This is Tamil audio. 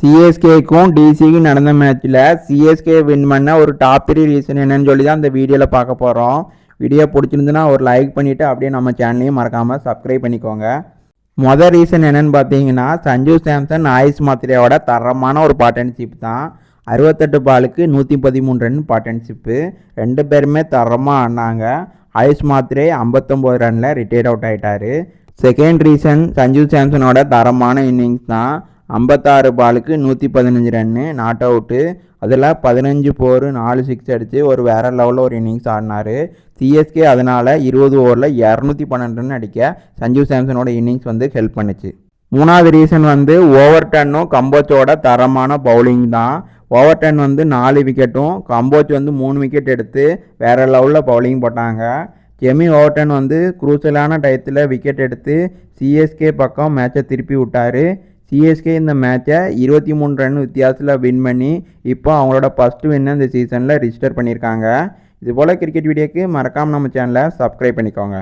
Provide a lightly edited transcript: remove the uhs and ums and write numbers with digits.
சிஎஸ்கேக்கும் டிசிக்கும் நடந்த மேட்ச்சில் சிஎஸ்கே வின் பண்ண ஒரு டாப் 3 ரீசன் என்னன்னு சொல்லி தான் இந்த வீடியோவில் பார்க்க போகிறோம். வீடியோ பிடிச்சிருந்துன்னா ஒரு லைக் பண்ணிவிட்டு அப்படியே நம்ம சேனலையும் மறக்காமல் சப்ஸ்கிரைப் பண்ணிக்கோங்க. மொதல் ரீசன் என்னென்னு பார்த்தீங்கன்னா, சஞ்சு சாம்சன் ஆயுஷ் மாத்திரையோட தரமான ஒரு பார்ட்னர்ஷிப் தான். 68 பாலுக்கு 113 ரன் பார்ட்னர்ஷிப்பு. 2 பேருமே தரமாக ஆடினாங்க. ஆயுஷ் மாத்திரை 59 ரனில் ரிட்டையர்ட் அவுட் ஆகிட்டார். செகண்ட் ரீசன் சஞ்சு சாம்சனோட தரமான இன்னிங்ஸ் தான். 56 பாலுக்கு 115 ரன்னு நாட் அவுட்டு. அதில் 15 4 4 6 அடித்து ஒரு வேறு லெவலில் ஒரு இன்னிங்ஸ் ஆடினார். சிஎஸ்கே அதனால் 20 ஓவரில் 212 ரன் அடிக்க சஞ்சு சாம்சனோட இன்னிங்ஸ் ஹெல்ப் பண்ணுச்சு. மூணாவது ரீசன் ஓவர்டனும் கம்போச்சோட தரமான பவுலிங் தான். ஓவர்டன் 4 விக்கெட்டும் கம்போச் 3 விக்கெட் எடுத்து வேறு லெவலில் பவுலிங் போட்டாங்க. ஜெமி ஓவர்டன் குரூசலான டயத்தில் விக்கெட் எடுத்து சிஎஸ்கே பக்கம் மேட்சை திருப்பி விட்டார். சிஎஸ்கே இந்த மேட்சை 23 ரன் வித்தியாசத்தில் வின் பண்ணி இப்போ அவங்களோட ஃபஸ்ட்டு வின்னை இந்த சீசனில் ரிஜிஸ்டர் பண்ணியிருக்காங்க. இதுபோல் கிரிக்கெட் வீடியோக்கு மறக்காமல் நம்ம சேனலை சப்ஸ்கிரைப் பண்ணிக்கோங்க.